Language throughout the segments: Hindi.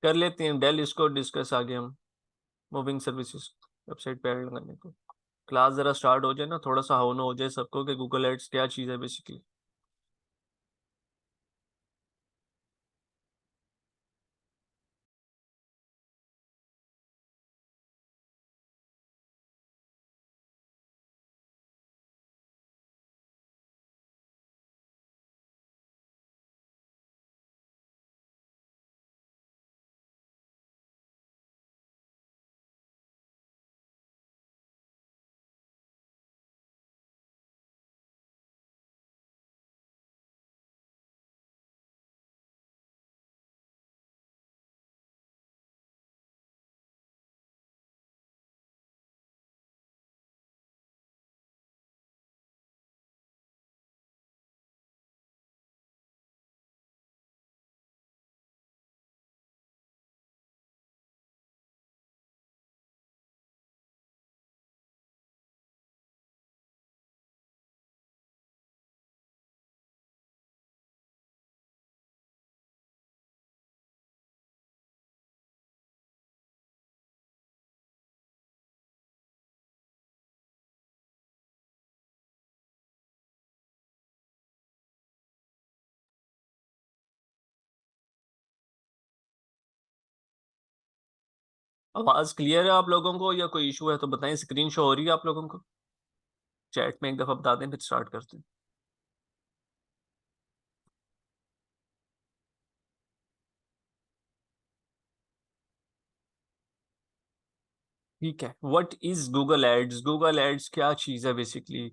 कर लेते हैं डेल, इसको डिस्कस आगे हम। मूविंग सर्विसेज वेबसाइट पे ऐड लगाने को, क्लास जरा स्टार्ट हो जाए ना, थोड़ा सा होना हो जाए सबको कि गूगल एड्स क्या चीज़ है बेसिकली। आवाज क्लियर है आप लोगों को या कोई इशू है तो बताएं, स्क्रीन शो हो रही है आप लोगों को? चैट में एक दफा बता दें फिर स्टार्ट करते हैं। ठीक है, what is Google ads? Google ads क्या चीज़ है बेसिकली?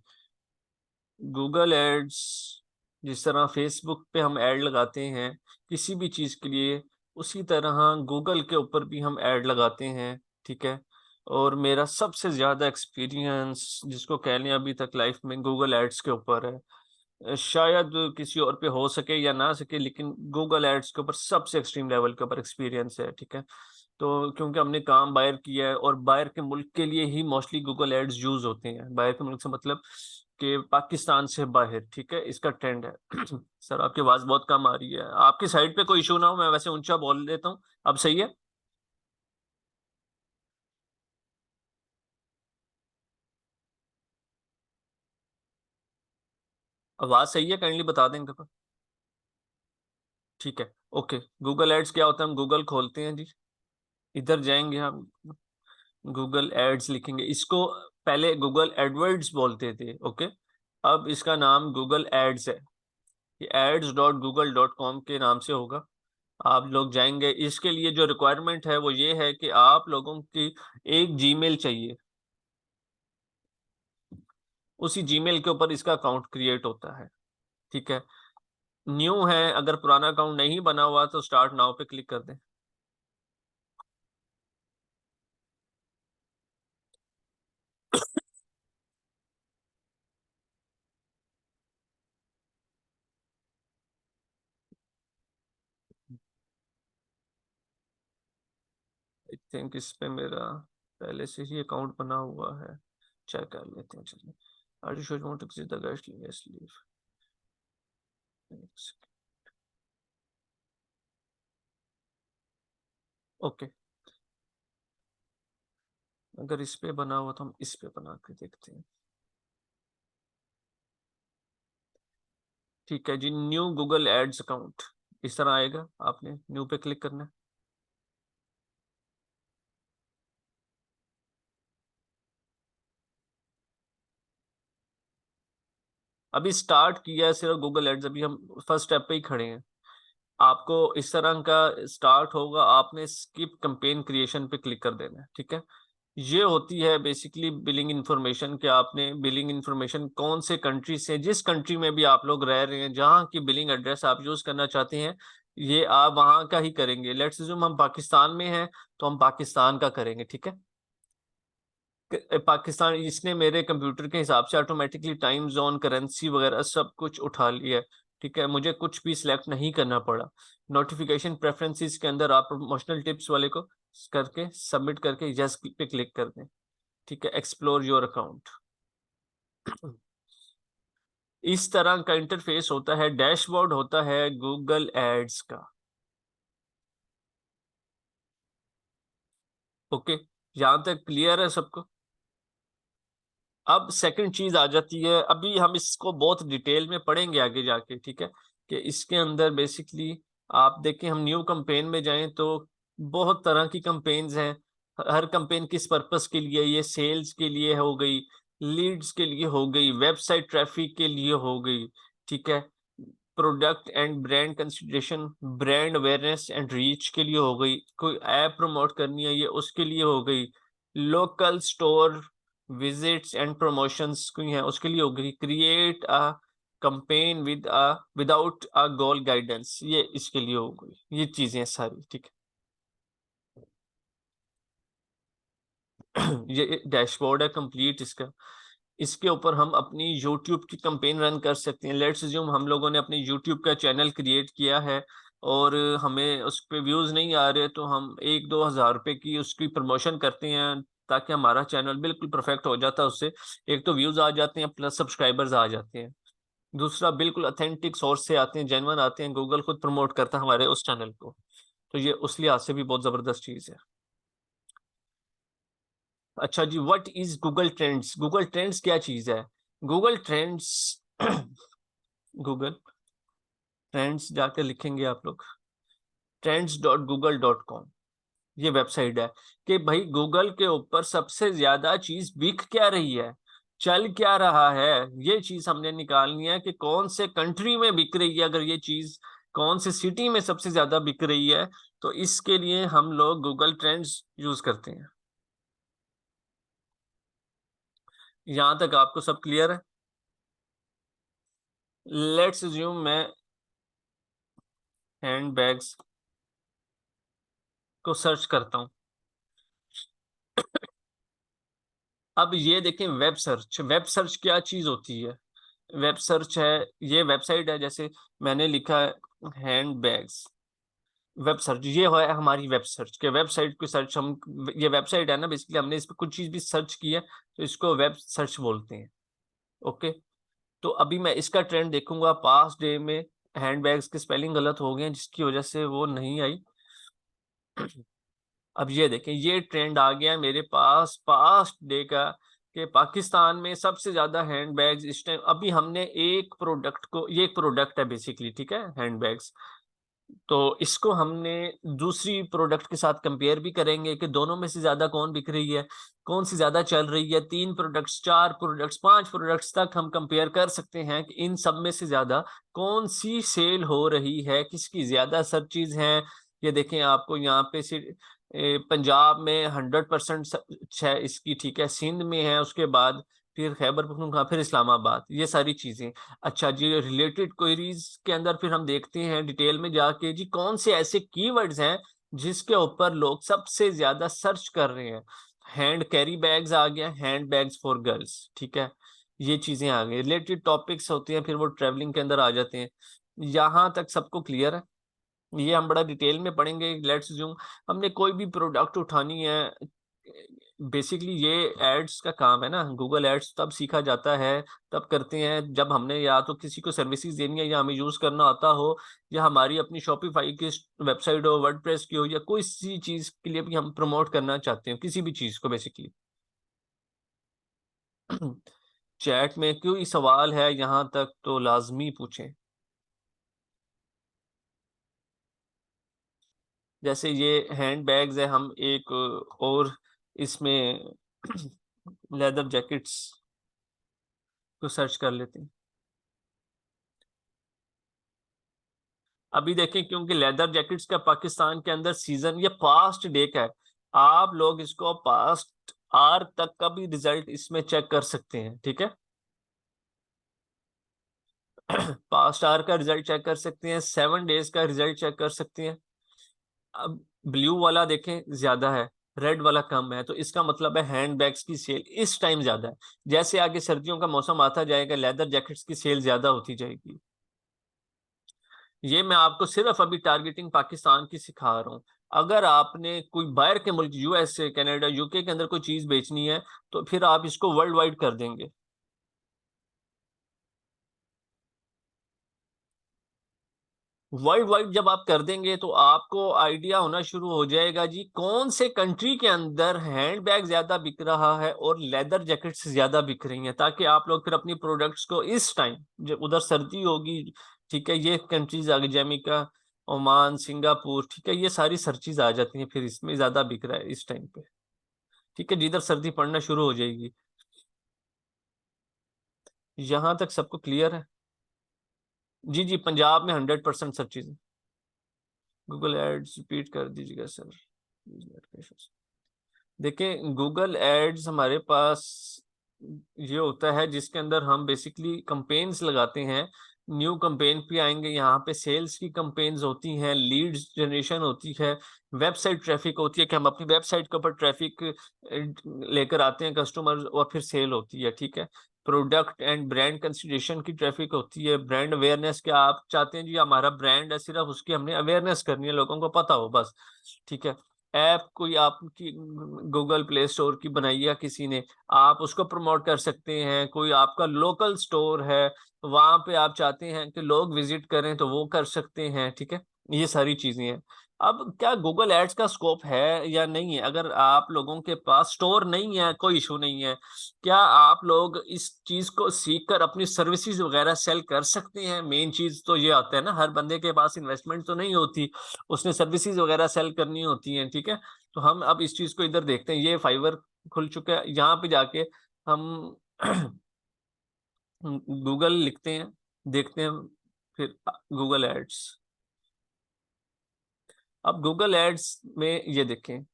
गूगल एड्स, जिस तरह फेसबुक पे हम ऐड लगाते हैं किसी भी चीज़ के लिए, उसी तरह गूगल के ऊपर भी हम ऐड लगाते हैं। ठीक है, और मेरा सबसे ज़्यादा एक्सपीरियंस जिसको कह लें अभी तक लाइफ में गूगल एड्स के ऊपर है। शायद किसी और पे हो सके या ना सके, लेकिन गूगल एड्स के ऊपर सबसे एक्सट्रीम लेवल के ऊपर एक्सपीरियंस है। ठीक है, तो क्योंकि हमने काम बाहर किया है और बाहर के मुल्क के लिए ही मोस्टली गूगल एड्स यूज होते हैं। बाहर के मुल्क से मतलब कि पाकिस्तान से बाहर। ठीक है, इसका ट्रेंड है। सर आपकी आवाज़ बहुत कम आ रही है, आपकी साइड पे कोई इशू ना हो, मैं वैसे ऊंचा बोल देता हूँ। अब सही है? आवाज़ सही है, काइंडली बता दें इनका। ठीक है, ओके। गूगल एड्स क्या होता है? हम गूगल खोलते हैं जी, इधर जाएंगे हम, गूगल एड्स लिखेंगे इसको। पहले गूगल एडवर्ड्स बोलते थे, ओके। अब इसका नाम गूगल एड्स है। ये ads.google.com के नाम से होगा। आप लोग जाएंगे, इसके लिए जो रिक्वायरमेंट है वो ये है कि आप लोगों की एक जीमेल चाहिए, उसी जीमेल के ऊपर इसका अकाउंट क्रिएट होता है। ठीक है, न्यू है, अगर पुराना अकाउंट नहीं बना हुआ तो स्टार्ट नाउ पे क्लिक कर दें। आई थिंक इस पे मेरा पहले से ही अकाउंट बना हुआ है, चेक कर लेते हैं। चलिए, are you sure you want to visit the guest leave? Okay, अगर इस पे बना हुआ तो हम इस पे बना के देखते हैं। ठीक है जी, न्यू गूगल एड्स अकाउंट इस तरह आएगा, आपने न्यू पे क्लिक करना है। अभी स्टार्ट किया है सिर्फ गूगल एड्स, अभी हम फर्स्ट स्टेप पे ही खड़े हैं। आपको इस तरह का स्टार्ट होगा, आपने स्किप कैंपेन क्रिएशन पे क्लिक कर देना है। ठीक है, ये होती है बेसिकली बिलिंग इन्फॉर्मेशन, कि आपने बिलिंग इन्फॉर्मेशन कौन से कंट्री से, जिस कंट्री में भी आप लोग रह रहे हैं, जहाँ की बिलिंग एड्रेस आप यूज करना चाहते हैं, ये आप वहाँ का ही करेंगे। लेट्स अज्यूम हम पाकिस्तान में हैं तो हम पाकिस्तान का करेंगे। ठीक है, पाकिस्तान इसने मेरे कंप्यूटर के हिसाब से ऑटोमेटिकली टाइम जोन, करेंसी वगैरह सब कुछ उठा लिया है। ठीक है, मुझे कुछ भी सिलेक्ट नहीं करना पड़ा। नोटिफिकेशन प्रेफरेंसेस के अंदर आप प्रमोशनल टिप्स वाले को करके सबमिट करके यस पे क्लिक कर दें। ठीक है, एक्सप्लोर योर अकाउंट। इस तरह का इंटरफेस होता है, डैशबोर्ड होता है गूगल एड्स का। ओके, यहां तक क्लियर है सबको? अब सेकंड चीज आ जाती है, अभी हम इसको बहुत डिटेल में पढ़ेंगे आगे जाके, ठीक है, कि इसके अंदर बेसिकली आप देखें, हम न्यू कैंपेन में जाएं तो बहुत तरह की कैंपेन्स हैं। हर कैंपेन किस पर्पस के लिए, ये सेल्स के लिए हो गई, लीड्स के लिए हो गई, वेबसाइट ट्रैफिक के लिए हो गई, ठीक है, product and brand consideration, brand awareness and reach के लिए हो गई, कोई ऐप प्रमोट करनी है ये उसके लिए हो गई, local store visits and promotions कोई है उसके लिए हो गई, create a campaign without a goal guidance ये इसके लिए हो गई, ये चीजें हैं सारी, ठीक है। ये डैशबोर्ड है कंप्लीट इसका। इसके ऊपर हम अपनी यूट्यूब की कैंपेन रन कर सकते हैं। लेट्स अज्यूम हम लोगों ने अपने यूट्यूब का चैनल क्रिएट किया है और हमें उस पर व्यूज नहीं आ रहे, तो हम 1-2 हज़ार रुपए की उसकी प्रमोशन करते हैं ताकि हमारा चैनल बिल्कुल परफेक्ट हो जाता है। उससे एक तो व्यूज आ जाते हैं, प्लस सब्सक्राइबर्स आ जाते हैं। दूसरा, बिल्कुल अथेंटिक सोर्स से आते हैं, जेन्युइन आते हैं, गूगल खुद प्रमोट करता है हमारे उस चैनल को, तो ये उस लिहाज से भी बहुत जबरदस्त चीज है। अच्छा जी, what is Google Trends? Google Trends क्या चीज है? गूगल ट्रेंड्स गूगल ट्रेंड्स जाकर लिखेंगे आप लोग, trends.google.com, ये वेबसाइट है कि भाई गूगल के ऊपर सबसे ज्यादा चीज बिक क्या रही है, चल क्या रहा है, ये चीज हमने निकालनी है कि कौन से कंट्री में बिक रही है, अगर ये चीज कौन से सिटी में सबसे ज्यादा बिक रही है, तो इसके लिए हम लोग गूगल ट्रेंड्स यूज करते हैं। यहां तक आपको सब क्लियर है? लेट्स अज्यूम मैं हैंड बैग्स को सर्च करता हूँ। अब ये देखें, वेब सर्च, वेब सर्च क्या चीज होती है? वेब सर्च है, ये वेबसाइट है, जैसे मैंने लिखा है हैंड बैग्स, वेब सर्च ये है हमारी वेब सर्च के, वेबसाइट को सर्च हम, ये वेबसाइट है ना, बेसिकली हमने इस पर कुछ चीज भी सर्च की है तो इसको वेब सर्च बोलते हैं। ओके, तो अभी मैं इसका ट्रेंड देखूंगा, पास्ट डे में हैंड बैग्स के स्पेलिंग गलत हो गए हैं जिसकी वजह से वो नहीं आई। अब ये देखें, ये ट्रेंड आ गया मेरे पास पास्ट डे का, कि पाकिस्तान में सबसे ज्यादा हैंड बैग्स इस टाइम, अभी हमने एक प्रोडक्ट को, ये एक प्रोडक्ट है बेसिकली, ठीक है, हैंड बैग्स, तो इसको हमने दूसरी प्रोडक्ट के साथ कंपेयर भी करेंगे कि दोनों में से ज्यादा कौन बिक रही है, कौन सी ज्यादा चल रही है, 3 प्रोडक्ट्स, 4 प्रोडक्ट्स, 5 प्रोडक्ट्स तक हम कंपेयर कर सकते हैं कि इन सब में से ज्यादा कौन सी सेल हो रही है, किसकी ज्यादा सर्चेज हैं। ये देखें आपको यहाँ पे पंजाब में 100% है इसकी, ठीक है, सिंध में है, उसके बाद फिर खैबर पख्तूनख्वा, फिर इस्लामाबाद, ये सारी चीजें। अच्छा जी, रिलेटेड क्वेरीज के अंदर फिर हम देखते हैं डिटेल में जाके जी कौन से ऐसे कीवर्ड्स हैं जिसके ऊपर लोग सबसे ज्यादा सर्च कर रहे हैं। हैंड कैरी बैग्स आ गया, हैंड बैग्स फॉर गर्ल्स, ठीक है, ये चीजें आ गई, रिलेटेड टॉपिक्स होते हैं, फिर वो ट्रेवलिंग के अंदर आ जाते हैं। यहाँ तक सबको क्लियर है? ये हम बड़ा डिटेल में पढ़ेंगे। लेट्स जूम, हमने कोई भी प्रोडक्ट उठानी है, बेसिकली ये एड्स का काम है ना, गूगल एड्स तब सीखा जाता है, तब करते हैं जब हमने या तो किसी को सर्विसेज देनी है या हमें यूज करना आता हो, या हमारी अपनी शॉपिफाई की वेबसाइट हो, वर्डप्रेस की हो, या कोई सी चीज के लिए भी हम प्रमोट करना चाहते हैं, किसी भी चीज को बेसिकली। चैट में कोई सवाल है यहाँ तक तो लाजमी पूछें। जैसे ये हैंड बैग्स है, हम एक और इसमें लेदर जैकेट्स को सर्च कर लेते हैं। अभी देखें, क्योंकि लेदर जैकेट्स का पाकिस्तान के अंदर सीजन ये पास्ट डे का है, आप लोग इसको पास्ट आर तक का भी रिजल्ट इसमें चेक कर सकते हैं, ठीक है। पास्ट आर का रिजल्ट चेक कर सकते हैं, 7 डेज का रिजल्ट चेक कर सकते हैं। अब ब्लू वाला देखें ज्यादा है, रेड वाला कम है, तो इसका मतलब है हैंड बैग्स की सेल इस टाइम ज्यादा है। जैसे आगे सर्दियों का मौसम आता जाएगा, लेदर जैकेट्स की सेल ज्यादा होती जाएगी। ये मैं आपको सिर्फ अभी टारगेटिंग पाकिस्तान की सिखा रहा हूँ। अगर आपने कोई बाहर के मुल्क, यूएसए, कनाडा, यूके के अंदर कोई चीज बेचनी है, तो फिर आप इसको वर्ल्ड वाइड कर देंगे। वर्ल्ड वाइड जब आप कर देंगे तो आपको आइडिया होना शुरू हो जाएगा जी कौन से कंट्री के अंदर हैंड बैग ज्यादा बिक रहा है और लेदर जैकेट्स ज्यादा बिक रही हैं, ताकि आप लोग फिर अपनी प्रोडक्ट्स को इस टाइम जब उधर सर्दी होगी, ठीक है, ये कंट्रीज आ गई, जैमिका, ओमान, सिंगापुर, ठीक है, ये सारी सर्चीज आ जाती हैं, फिर इसमें ज्यादा बिक रहा है इस टाइम पे, ठीक है, जिधर सर्दी पड़ना शुरू हो जाएगी। यहां तक सबको क्लियर है? जी जी, पंजाब में 100% सर्चीज है। गूगल एड्स रिपीट कर दीजिएगा सर। देखिए गूगल एड्स हमारे पास ये होता है जिसके अंदर हम बेसिकली कंपेन्स लगाते हैं। न्यू कंपेन पे आएंगे, यहाँ पे सेल्स की कंपेन्स होती हैं, लीड्स जनरेशन होती है, वेबसाइट ट्रैफिक होती है कि हम अपनी वेबसाइट के ऊपर ट्रैफिक लेकर आते हैं कस्टमर, और फिर सेल होती है, ठीक है। प्रोडक्ट एंड ब्रांड कंसिडरेशन की ट्रैफिक होती है, ब्रांड अवेयरनेस, क्या आप चाहते हैं जी हमारा ब्रांड है, सिर्फ उसकी हमने अवेयरनेस करनी है, लोगों को पता हो बस, ठीक है। ऐप कोई आपकी गूगल प्ले स्टोर की बनाई है किसी ने, आप उसको प्रमोट कर सकते हैं। कोई आपका लोकल स्टोर है, वहां पे आप चाहते हैं कि लोग विजिट करें तो वो कर सकते हैं, ठीक है। ये सारी चीजें हैं। अब क्या गूगल एड्स का स्कोप है या नहीं है? अगर आप लोगों के पास स्टोर नहीं है, कोई इशू नहीं है, क्या आप लोग इस चीज को सीख कर अपनी सर्विसेज वगैरह सेल कर सकते हैं? मेन चीज तो ये आता है ना, हर बंदे के पास इन्वेस्टमेंट तो नहीं होती, उसने सर्विसेज वगैरह सेल करनी होती हैं, ठीक है। तो हम अब इस चीज को इधर देखते हैं, ये फाइवर खुल चुका है, यहाँ पे जाके हम गूगल लिखते हैं, देखते हैं, फिर गूगल एड्स। अब गूगल एड्स में ये देखें,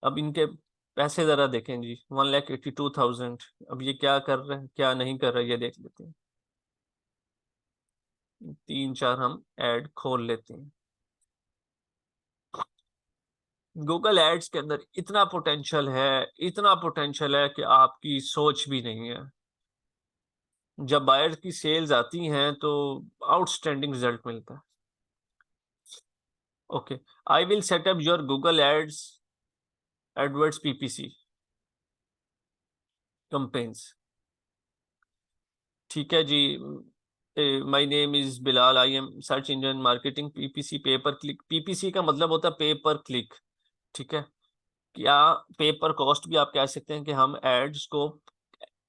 अब इनके पैसे जरा देखें जी, 1,82,000। अब ये क्या कर रहे हैं क्या नहीं कर रहे, ये देख लेते हैं। तीन चार हम ऐड खोल लेते हैं। गूगल एड्स के अंदर इतना पोटेंशियल है, इतना पोटेंशियल है कि आपकी सोच भी नहीं है। जब बायर की सेल्स आती हैं तो आउटस्टैंडिंग रिजल्ट मिलता है। Okay, I will set up your Google Ads AdWords PPC campaigns, ठीक है जी। My name is Bilal, I am search engine marketing, PPC pay per click, PPC का मतलब होता है पे पर क्लिक, ठीक है। या पे पर कॉस्ट भी आप कह सकते हैं कि हम एड्स को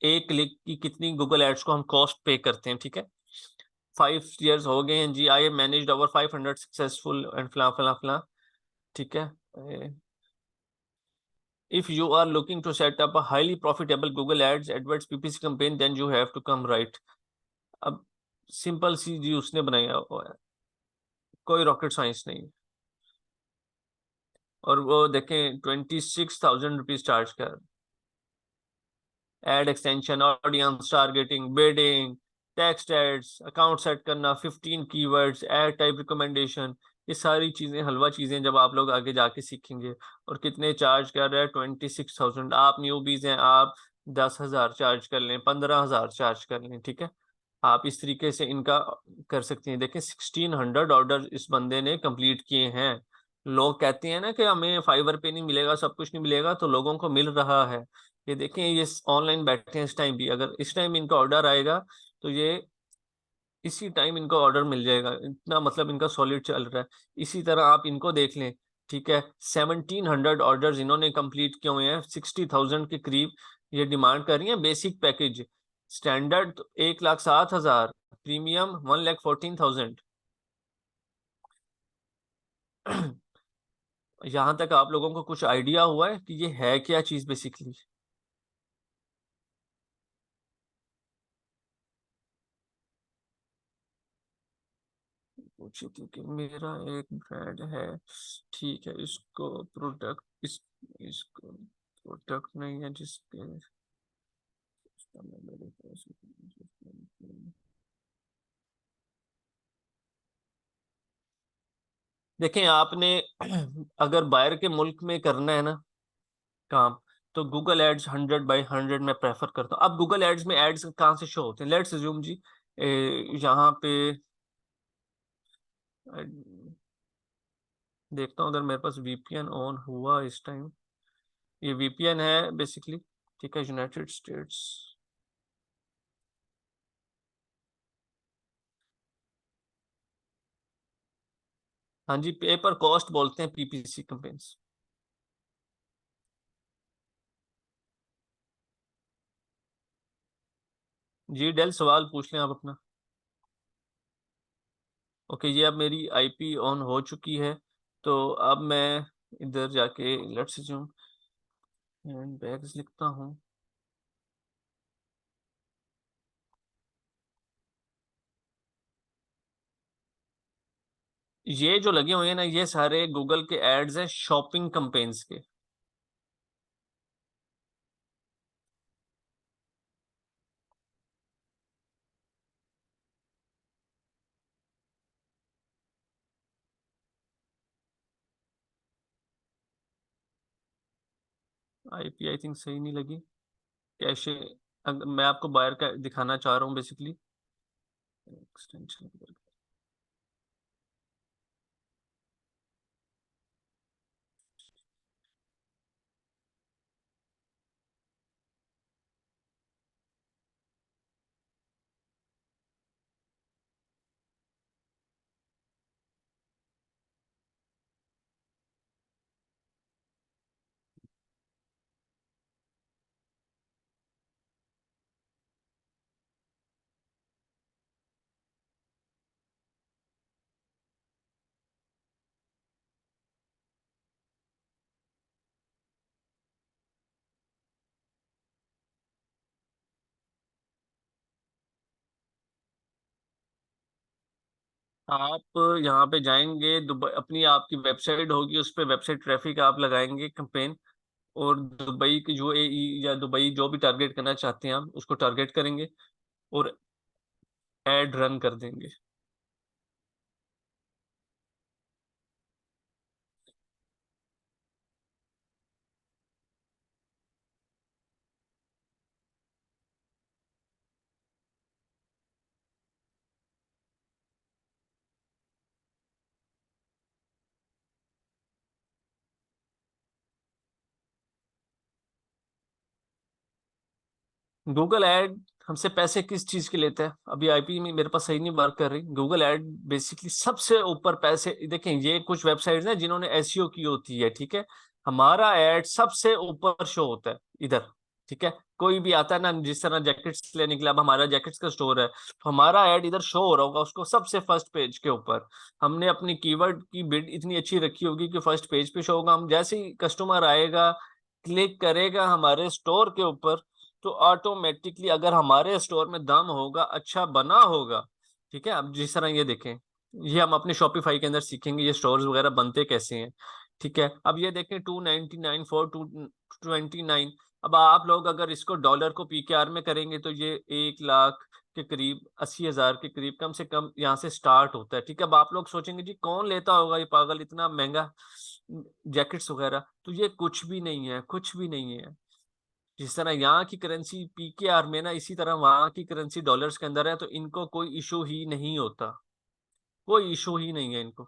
एक क्लिक की कितनी गूगल एड्स को हम कॉस्ट पे करते हैं, ठीक है। 5 years हो गए हैं जी, I am managed over 500 successful and फला फला फला, ठीक है। If you are looking to set up a highly profitable Google Ads AdWords PPC campaign then you have to come right. अब सिंपल सी जी उसने बनाया हुआ है, कोई रॉकेट साइंस नहीं। और वो देखें 26,000 रुपीज चार्ज कर, ad extension, audience targeting, bidding, text ads, account set करना, 15 कीवर्ड्स, एड टाइप रिकमेंडेशन, ये सारी चीजें हलवा चीजें जब आप लोग आगे जाके सीखेंगे। और कितने चार्ज कर रहे हैं? 26,000। आप न्यूबीज हैं, आप 10,000 चार्ज कर लें, 15,000 चार्ज कर लें, ठीक है। आप इस तरीके से इनका कर सकते हैं। देखें 1,600 ऑर्डर इस बंदे ने कंप्लीट किए हैं। लोग कहते हैं ना कि हमें फाइवर पे नहीं मिलेगा, सब कुछ नहीं मिलेगा, तो लोगों को मिल रहा है। ये देखें, ये ऑनलाइन बैठे हैं इस टाइम भी, अगर इस टाइम इनका ऑर्डर आएगा तो ये इसी टाइम इनको ऑर्डर मिल जाएगा, इतना मतलब इनका सॉलिड चल रहा है। इसी तरह आप इनको देख लें, ठीक है। 1,700 ऑर्डर इन्होंने कंप्लीट किए हुए हैं, 60,000 के करीब ये डिमांड कर रही है। Basic package standard 1,07,000, premium 1,14,000। यहाँ तक आप लोगों को कुछ आइडिया हुआ है कि ये है क्या चीज बेसिकली? पूछी थी कि मेरा एक ब्रांड है, ठीक है, इसको प्रोडक्ट इसको प्रोडक्ट नहीं है जिसके देखें आपने अगर बाहर के मुल्क में करना है ना काम, तो गूगल एड्स 100/100 में प्रेफर करता हूँ। अब गूगल एड्स में एड्स कहाँ से शो होते हैं? लेट्स अज्यूम जी, यहाँ पे देखता हूँ अगर मेरे पास वीपीएन ऑन हुआ इस टाइम। ये वीपीएन है बेसिकली, ठीक है, यूनाइटेड स्टेट्स। हाँ जी, पे पर कॉस्ट बोलते हैं पीपीसी कैंपेन्स। जी डेल, सवाल पूछ लें आप अपना। ओके, ये अब मेरी आईपी ऑन हो चुकी है, तो अब मैं इधर जाके लेट्स जो हैंड बैग्स लिखता हूँ। ये जो लगे हुए हैं ना, ये सारे गूगल के एड्स हैं शॉपिंग कैंपेन्स के। आईपी आई थिंक सही नहीं लगी। कैशे, मैं आपको बाहर का दिखाना चाह रहा हूँ बेसिकली। एक्सटेंशन, आप यहाँ पे जाएंगे, दुबई अपनी आपकी वेबसाइट होगी, उस पर वेबसाइट ट्रैफिक आप लगाएंगे कैंपेन, और दुबई की जो एई या दुबई जो भी टारगेट करना चाहते हैं आप उसको टारगेट करेंगे और एड रन कर देंगे। गूगल ऐड हमसे पैसे किस चीज के लेते हैं, अभी आईपी में मेरे पास सही नहीं वर्क कर रही। गूगल ऐड बेसिकली सबसे ऊपर पैसे, देखें ये कुछ वेबसाइट्स हैं जिन्होंने एसईओ की होती है, ठीक है। हमारा ऐड सबसे ऊपर शो होता है इधर, ठीक है। कोई भी आता है ना, जिस तरह जैकेट्स लेने के लिए, अब हमारा जैकेट्स का स्टोर है, तो हमारा ऐड इधर शो हो रहा होगा उसको सबसे फर्स्ट पेज के ऊपर। हमने अपनी कीवर्ड की बिड इतनी अच्छी रखी होगी कि फर्स्ट पेज पे शो होगा। हम जैसे ही कस्टमर आएगा, क्लिक करेगा हमारे स्टोर के ऊपर, तो ऑटोमेटिकली अगर हमारे स्टोर में दम होगा, अच्छा बना होगा, ठीक है। अब जिस तरह ये देखें, ये हम अपने शॉपिफाई के अंदर सीखेंगे ये स्टोर्स वगैरह बनते कैसे हैं, ठीक है। अब ये देखें 299 429। अब आप लोग अगर इसको डॉलर को पीकेआर में करेंगे तो ये 1 लाख के करीब, 80,000 के करीब कम से कम यहाँ से स्टार्ट होता है, ठीक है। अब आप लोग सोचेंगे जी कौन लेता होगा ये पागल इतना महंगा जैकेट्स वगैरह, तो ये कुछ भी नहीं है, कुछ भी नहीं है। जिस तरह यहाँ की करेंसी पीकेआर में ना, इसी तरह वहां की करेंसी डॉलर्स के अंदर है, तो इनको कोई इशू ही नहीं होता, कोई इशू ही नहीं है इनको।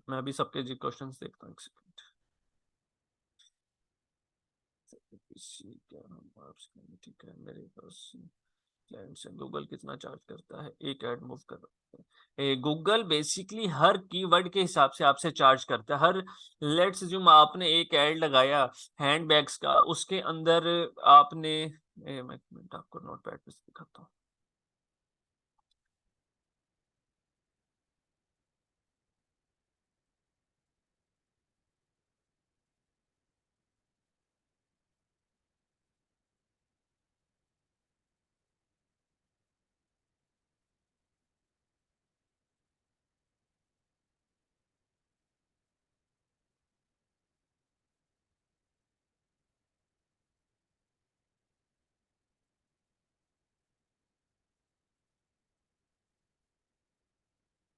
मैं अभी सबके जी क्वेश्चंस देखता हूँ, एक सेकंड। क्या हम ठीक है, मेरे पास क्लाइंट से गूगल कितना चार्ज करता है एक ऐड मूव कर रहा है। गूगल बेसिकली हर कीवर्ड के हिसाब से आपसे चार्ज करता है। हर, लेट्स ज्यूम आपने एक ऐड लगाया हैंडबैग्स का, उसके अंदर आपने मैं एक मिनट आपको नोटपैड पे दिखाता हूँ।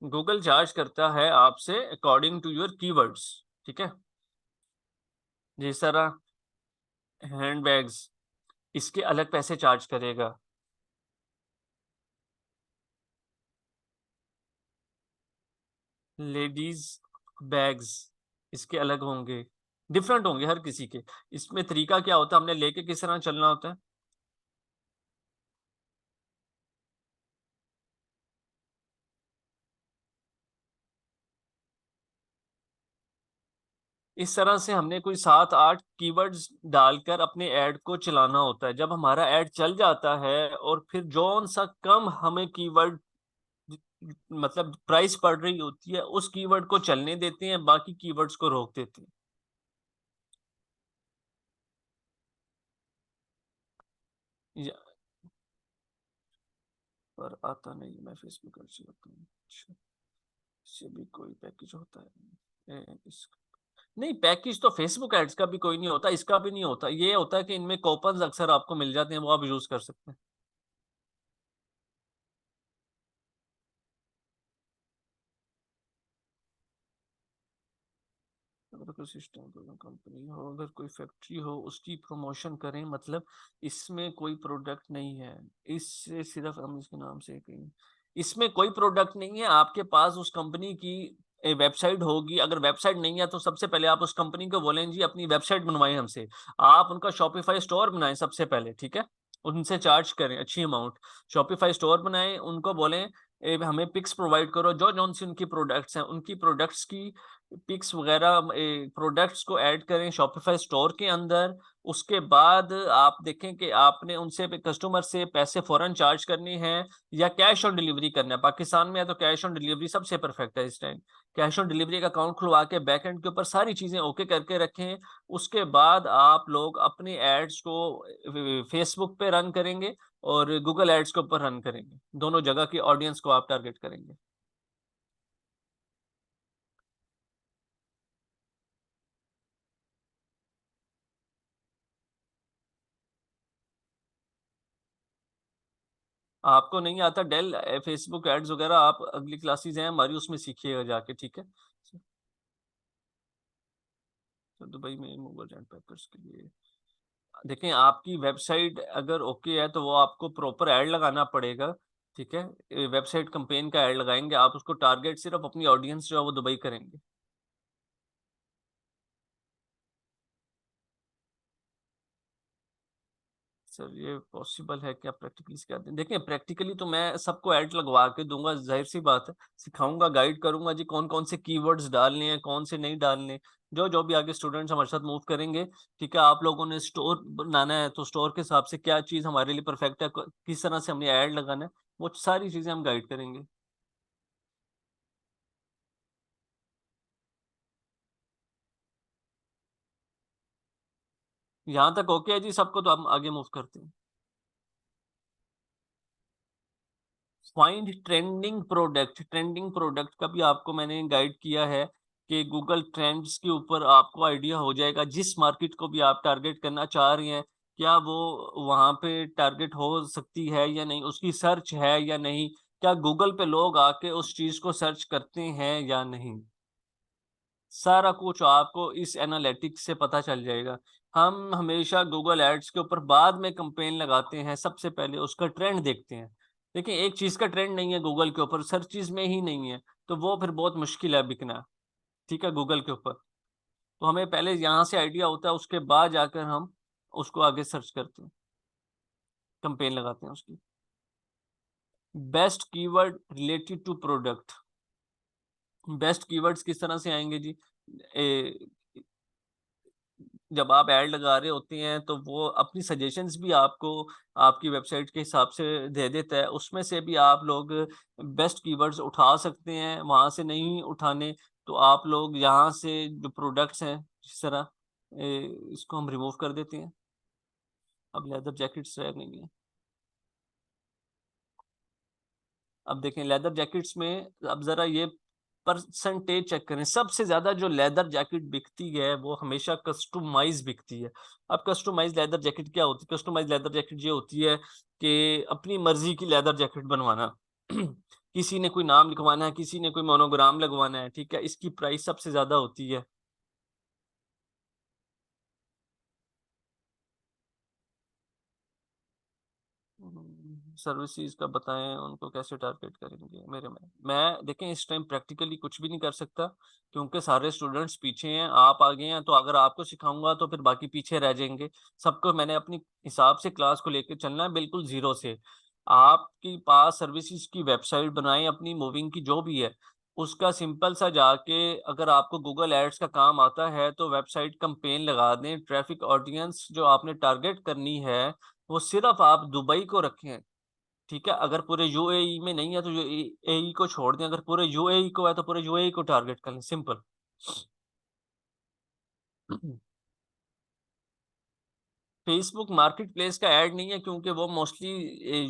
गूगल चार्ज करता है आपसे अकॉर्डिंग टू योर कीवर्ड्स, ठीक है। जिस तरह हैंडबैग्स, इसके अलग पैसे चार्ज करेगा। लेडीज बैग्स, इसके अलग होंगे, डिफरेंट होंगे हर किसी के। इसमें तरीका क्या होता है, हमने लेके किस तरह चलना होता है। इस तरह से हमने कोई 7-8 कीवर्ड्स डालकर अपने ऐड को चलाना होता है। जब हमारा ऐड चल जाता है और फिर जौन सा कम हमें कीवर्ड मतलब प्राइस पड़ रही होती है उस कीवर्ड को चलने देते हैं, बाकी कीवर्ड्स को रोक देते हैं। या, पर आता नहीं, मैं फेसबुक ऐड से करता हूँ। अच्छा, इससे भी कोई पैकेज होता है? नहीं, पैकेज तो फेसबुक एड्स का भी कोई नहीं होता, इसका भी नहीं होता। ये होता है कि इनमें कूपन्स अक्सर आपको मिल जाते हैं, वो आप यूज कर सकते हैं। अगर कोई सिस्टम कोई कंपनी हो, अगर कोई फैक्ट्री हो, उसकी प्रमोशन करें, मतलब इसमें कोई प्रोडक्ट नहीं है, इससे सिर्फ हम इसके नाम से कहीं, इसमें कोई प्रोडक्ट नहीं है। आपके पास उस कंपनी की वेबसाइट होगी, अगर वेबसाइट नहीं है तो सबसे पहले आप उस कंपनी को बोलें जी अपनी वेबसाइट बनवाएं हमसे। आप उनका शॉपिफाई स्टोर बनाएं सबसे पहले, ठीक है, उनसे चार्ज करें अच्छी अमाउंट, शॉपिफाई स्टोर बनाएं, उनको बोलें हमें पिक्स प्रोवाइड करो, जो जौन सी उनकी प्रोडक्ट्स हैं उनकी प्रोडक्ट्स की पिक्स वगैरह, प्रोडक्ट्स को ऐड करें शॉपिफाई स्टोर के अंदर। उसके बाद आप देखें कि आपने उनसे कस्टमर से पैसे फौरन चार्ज करने हैं या कैश ऑन डिलीवरी करना है। पाकिस्तान में है तो कैश ऑन डिलीवरी सबसे परफेक्ट है इस टाइम। कैश ऑन डिलीवरी का अकाउंट खुलवा के बैक एंड के ऊपर सारी चीजें ओके करके रखें। उसके बाद आप लोग अपने एड्स को फेसबुक पे रन करेंगे और गूगल एड्स के ऊपर रन करेंगे, दोनों जगह की ऑडियंस को आप टारगेट करेंगे। आपको नहीं आता डेल फेसबुक एड्स वगैरह, आप अगली क्लासेस हैं हमारी उसमें सीखिएगा जाके, ठीक है। तो दुबई में मूवर्स एंड पैकर्स के लिए देखें, आपकी वेबसाइट अगर ओके है तो वो आपको प्रॉपर ऐड लगाना पड़ेगा, ठीक है। वेबसाइट कंपेन का ऐड लगाएंगे आप, उसको टारगेट सिर्फ अपनी ऑडियंस जो है वो दुबई करेंगे। सर ये पॉसिबल है क्या? प्रैक्टिकली क्या देखें, प्रैक्टिकली तो मैं सबको ऐड लगवा के दूंगा, जाहिर सी बात है, सिखाऊंगा, गाइड करूंगा जी कौन कौन से कीवर्ड्स डालने हैं, कौन से नहीं डालने। जो जो भी आगे स्टूडेंट्स हमारे साथ मूव करेंगे, ठीक है, आप लोगों ने स्टोर बनाना है तो स्टोर के हिसाब से क्या चीज़ हमारे लिए परफेक्ट है, किस तरह से हमने ऐड लगाना है, वो सारी चीज़ें हम गाइड करेंगे। यहाँ तक ओके है जी सबको, तो हम आगे मूव करते हैं। Find trending product, trending product का भी आपको मैंने गाइड किया है कि गूगल ट्रेंड्स के ऊपर आपको आइडिया हो जाएगा जिस मार्केट को भी आप टारगेट करना चाह रही हैं, क्या वो वहां पे टारगेट हो सकती है या नहीं, उसकी सर्च है या नहीं, क्या गूगल पे लोग आके उस चीज को सर्च करते हैं या नहीं। सारा कुछ आपको इस एनालिटिक्स से पता चल जाएगा। हम हमेशा गूगल एड्स के ऊपर बाद में कंपेन लगाते हैं, सबसे पहले उसका ट्रेंड देखते हैं। देखिए एक चीज का ट्रेंड नहीं है गूगल के ऊपर, सर्चेज में ही नहीं है, तो वो फिर बहुत मुश्किल है बिकना, ठीक है, गूगल के ऊपर। तो हमें पहले यहाँ से आइडिया होता है, उसके बाद जाकर हम उसको आगे सर्च करते हैं, कंपेन लगाते हैं उसकी। Best keyword related to product, best keywords किस तरह से आएंगे जी? जब आप ऐड लगा रहे होते हैं तो वो अपनी सजेशंस भी आपको आपकी वेबसाइट के हिसाब से दे देता है, उसमें से भी आप लोग बेस्ट कीवर्ड्स उठा सकते हैं। वहां से नहीं उठाने तो आप लोग यहाँ से जो प्रोडक्ट्स हैं, जिस तरह इसको हम रिमूव कर देते हैं, अब लेदर जैकेट्स रह गई हैं। अब देखें लेदर जैकेट्स में, अब जरा ये परसेंटेज चेक करें, सबसे ज्यादा जो लेदर जैकेट बिकती है वो हमेशा कस्टमाइज बिकती है। अब कस्टमाइज लेदर जैकेट क्या होती है? कस्टमाइज लेदर जैकेट ये होती है कि अपनी मर्जी की लेदर जैकेट बनवाना किसी ने कोई नाम लिखवाना है, किसी ने कोई मोनोग्राम लगवाना है, ठीक है, इसकी प्राइस सबसे ज्यादा होती है। सर्विसेज का बताएं, उनको कैसे टारगेट करेंगे? मेरे में मैं देखें इस टाइम प्रैक्टिकली कुछ भी नहीं कर सकता क्योंकि सारे स्टूडेंट्स पीछे हैं, आप आगे हैं, तो अगर आपको सिखाऊंगा तो फिर बाकी पीछे रह जाएंगे। सबको मैंने अपनी हिसाब से क्लास को लेकर चलना है, बिल्कुल जीरो से। आपके पास सर्विसेज की वेबसाइट बनाएं अपनी, मूविंग की जो भी है, उसका सिंपल सा जाके, अगर आपको गूगल एड्स का काम आता है तो वेबसाइट कैंपेन लगा दें। ट्रैफिक ऑडियंस जो आपने टारगेट करनी है वो सिर्फ आप दुबई को रखें, ठीक है। अगर पूरे यूएई में नहीं है तो यूएई को छोड़ दें, अगर पूरे यूएई को है तो पूरे यूएई को टारगेट कर लें, सिंपल। फेसबुक मार्केट प्लेस का ऐड नहीं है, क्योंकि वो मोस्टली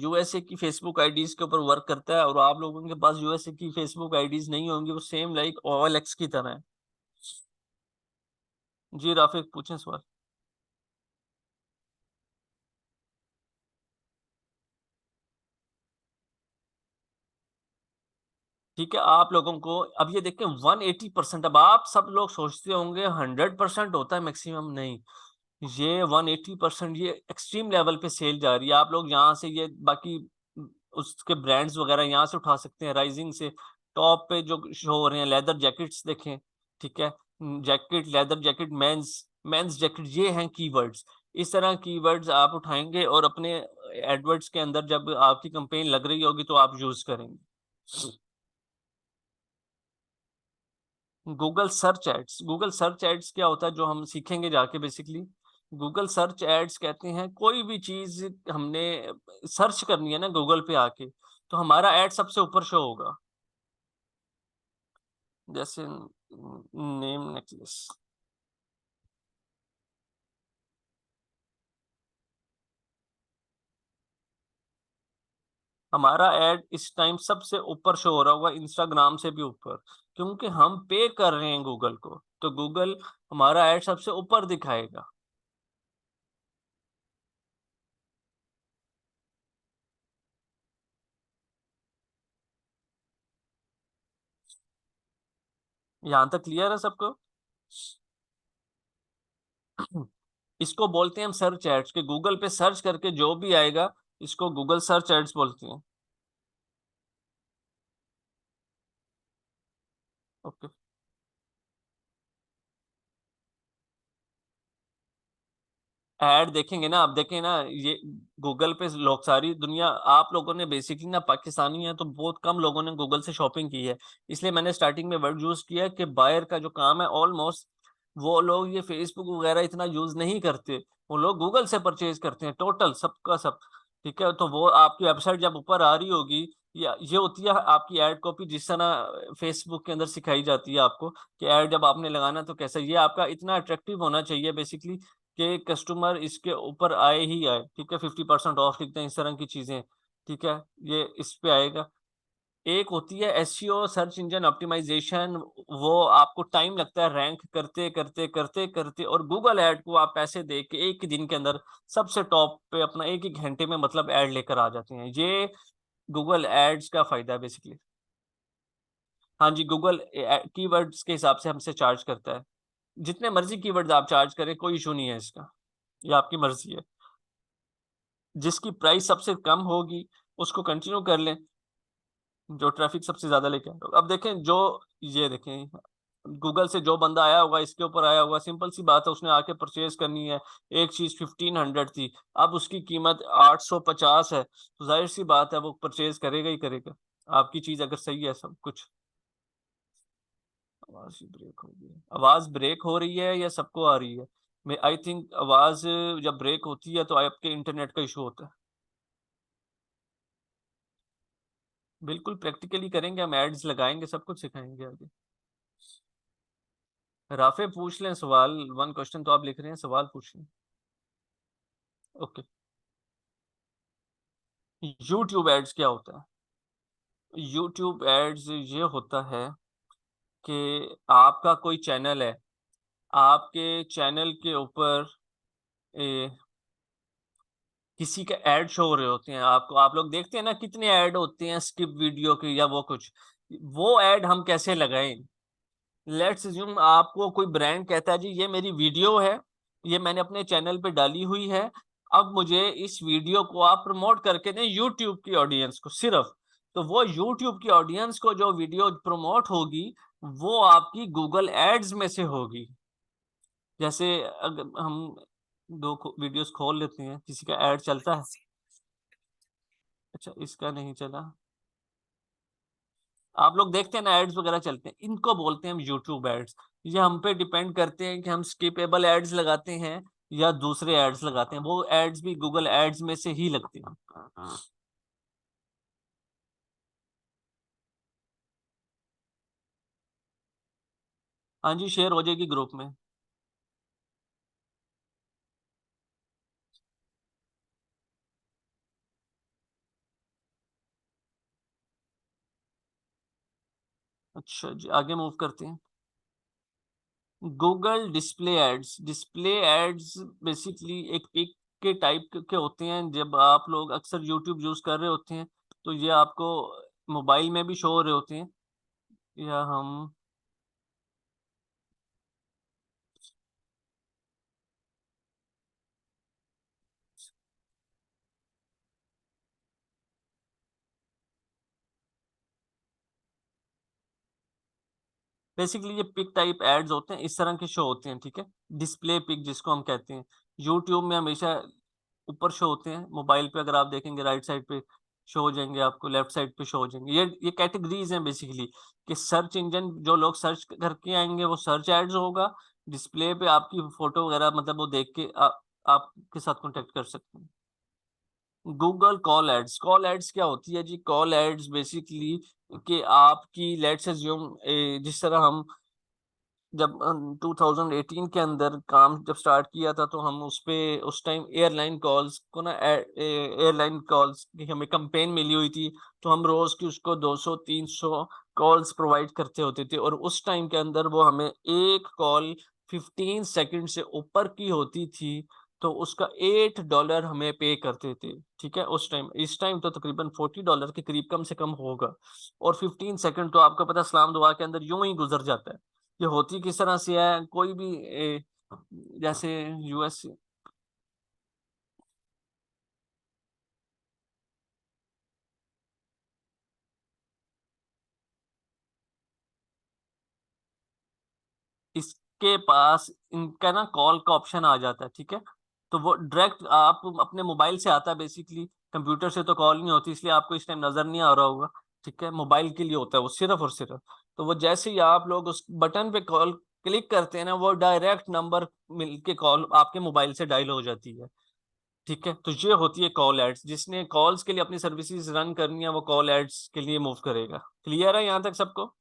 यूएसए की फेसबुक आईडीज के ऊपर वर्क करता है, और आप लोगों के पास यूएसए की फेसबुक आईडीज नहीं होंगी, वो सेम लाइक ओएलएक्स की तरह है। जी राफिक, पूछें सवाल। ठीक है, आप लोगों को अब ये देखें 180%। अब आप सब लोग सोचते होंगे 100% होता है मैक्सिमम, नहीं। ये 180%, ये एक्सट्रीम लेवल पे सेल जा रही है। आप लोग यहाँ से ये बाकी उसके ब्रांड्स वगैरह यहाँ से उठा सकते हैं, राइजिंग से। टॉप पे जो शो हो रहे हैं लेदर जैकेट्स देखें, ठीक है। Jacket, leather jacket, men's men's jacket, ये हैं कीवर्ड्स। इस तरह कीवर्ड्स आप उठाएंगे और अपने एडवर्ड्स के अंदर जब आपकी कंपेन लग रही होगी तो आप यूज करेंगे। Google search ads, Google search ads क्या होता है जो हम सीखेंगे जाके बेसिकली। गूगल सर्च एड्स कहते हैं कोई भी चीज हमने सर्च करनी है ना गूगल पे आके, तो हमारा एड सबसे ऊपर शो होगा। जैसे नेम नेकलेस, हमारा एड इस टाइम सबसे ऊपर शो हो रहा होगा, इंस्टाग्राम से भी ऊपर, क्योंकि हम पे कर रहे हैं गूगल को, तो गूगल हमारा एड सबसे ऊपर दिखाएगा। यहां तक क्लियर है सबको? इसको बोलते हैं हम सर्च एड्स, के गूगल पे सर्च करके जो भी आएगा इसको गूगल सर्च एड्स बोलते हैं। ओके। ऐड देखेंगे ना, आप देखें ना, ये गूगल पे लोग, सारी दुनिया, आप लोगों ने बेसिकली ना पाकिस्तानी है तो बहुत कम लोगों ने गूगल से शॉपिंग की है। इसलिए मैंने स्टार्टिंग में वर्ड यूज किया कि बायर का जो काम है ऑलमोस्ट, वो लोग ये फेसबुक वगैरह इतना यूज नहीं करते। वो लोग गूगल से परचेज करते हैं टोटल सबका सब, ठीक है। तो वो आपकी वेबसाइट जब ऊपर आ रही होगी, या ये होती है आपकी एड कॉपी, जिस तरह फेसबुक के अंदर सिखाई जाती है आपको कि एड जब आपने लगाना तो कैसा, ये आपका इतना अट्रैक्टिव होना चाहिए बेसिकली कि कस्टमर इसके ऊपर आए ही आए, ठीक है। 50% ऑफ लिखते हैं, इस तरह की चीजें, ठीक है। ये इस पे आएगा। एक होती है एसईओ, सर्च इंजन ऑप्टिमाइजेशन, वो आपको टाइम लगता है रैंक करते करते करते करते, और गूगल ऐड को आप पैसे दे के एक ही दिन के अंदर सबसे टॉप पे अपना एक ही घंटे में मतलब ऐड लेकर आ जाते हैं। ये गूगल एड्स का फायदा है बेसिकली। हाँ जी, गूगल कीवर्ड्स के हिसाब से हमसे चार्ज करता है। जितने मर्जी कीवर्ड्स आप चार्ज करें, कोई इशू नहीं है इसका, ये आपकी मर्जी है। जिसकी प्राइस सबसे कम होगी उसको कंटिन्यू कर लें, जो ट्रैफिक सबसे ज्यादा लेके आए। अब देखें जो, ये देखें गूगल से जो बंदा आया होगा इसके ऊपर आया होगा, सिंपल सी बात है, उसने आके परचेज करनी है। एक चीज 1500 थी, अब उसकी कीमत 850 है, तो जाहिर सी बात है वो परचेज करेगा ही करेगा। आपकी चीज अगर सही है सब कुछ। आवाज ही ब्रेक हो गई है। आवाज ब्रेक हो रही है या सबको आ रही है? मैं आई थिंक आवाज जब ब्रेक होती है तो आपके इंटरनेट का इशू होता है। बिल्कुल प्रैक्टिकली करेंगे, हम एड्स लगाएंगे, सब कुछ सिखाएंगे आगे। राफे पूछ लें सवाल, 1 क्वेश्चन तो आप लिख रहे हैं, सवाल पूछ लें। ओके। यूट्यूब एड्स क्या होता है? यूट्यूब एड्स ये होता है कि आपका कोई चैनल है, आपके चैनल के ऊपर किसी के ऐड शो हो रहे होते हैं आपको, आप लोग देखते हैं ना कितने ऐड होते हैं स्किप वीडियो के या वो कुछ, वो ऐड हम कैसे लगाएं? लेट्स अज्यूम आपको कोई ब्रांड कहता है जी ये मेरी वीडियो है, ये मैंने अपने चैनल पे डाली हुई है, अब मुझे इस वीडियो को आप प्रमोट करके दें यूट्यूब की ऑडियंस को सिर्फ। तो वो यूट्यूब की ऑडियंस को जो वीडियो प्रमोट होगी वो आपकी गूगल एड्स में से होगी। जैसे अगर हम दो वीडियोस खोल लेते हैं, किसी का ऐड चलता है। अच्छा, इसका नहीं चला। आप लोग देखते हैं ना एड्स वगैरह चलते हैं, इनको बोलते हैं हम यूट्यूब एड्स। ये हम पे डिपेंड करते हैं कि हम स्किपेबल एड्स लगाते हैं या दूसरे एड्स लगाते हैं, वो एड्स भी गूगल एड्स में से ही लगते हैं। हाँ जी, शेयर हो जाएगी ग्रुप में। अच्छा जी, आगे मूव करते हैं। Google display ads, display ads basically एक पिक के टाइप के होते हैं। जब आप लोग अक्सर यूट्यूब यूज कर रहे होते हैं तो ये आपको मोबाइल में भी शो हो रहे होते हैं, या हम बेसिकली ये पिक टाइप एड्स होते हैं, इस तरह के शो होते हैं, ठीक है। डिस्प्ले पिक जिसको हम कहते हैं, यूट्यूब में हमेशा ऊपर शो होते हैं, मोबाइल पे अगर आप देखेंगे राइट साइड पे शो हो जाएंगे, आपको लेफ्ट साइड पे शो हो जाएंगे। ये कैटेगरीज हैं बेसिकली, कि सर्च इंजन जो लोग सर्च करके आएंगे वो सर्च एड्स होगा। डिस्प्ले पे आपकी फोटो वगैरह मतलब वो देख के आपके साथ कांटेक्ट कर सकते हैं। Google call ads, call ads क्या होती है जी? कॉल एड्स बेसिकली कि आपकी लेट्स अज्यूम, जिस तरह हम जब 2018 के अंदर काम जब स्टार्ट किया था तो हम उस पे उस टाइम एयरलाइन कॉल्स को ना एयरलाइन कॉल्स की हमें कंपेन मिली हुई थी। तो हम रोज की उसको 200-300 कॉल्स प्रोवाइड करते होते थे, और उस टाइम के अंदर वो हमें एक कॉल 15 सेकंड से ऊपर की होती थी तो उसका $8 हमें पे करते थे, ठीक है उस टाइम। इस टाइम तो तकरीबन $40 के करीब कम से कम होगा। और 15 सेकंड तो आपको पता है सलाम दुआ के अंदर यूं ही गुजर जाता है। ये होती किस तरह से है, कोई भी जैसे यूएस, इसके पास इनका ना कॉल का ऑप्शन आ जाता है, ठीक है। तो वो डायरेक्ट आप अपने मोबाइल से आता है बेसिकली, कंप्यूटर से तो कॉल नहीं होती, इसलिए आपको इस टाइम नजर नहीं आ रहा होगा, ठीक है। मोबाइल के लिए होता है वो सिर्फ और सिर्फ। तो वो जैसे ही आप लोग उस बटन पे कॉल क्लिक करते हैं ना, वो डायरेक्ट नंबर मिलके कॉल आपके मोबाइल से डायल हो जाती है, ठीक है। तो ये होती है कॉल एड्स। जिसने कॉल्स के लिए अपनी सर्विसेज रन करनी है वो कॉल एड्स के लिए मूव करेगा। क्लियर है यहाँ तक सबको?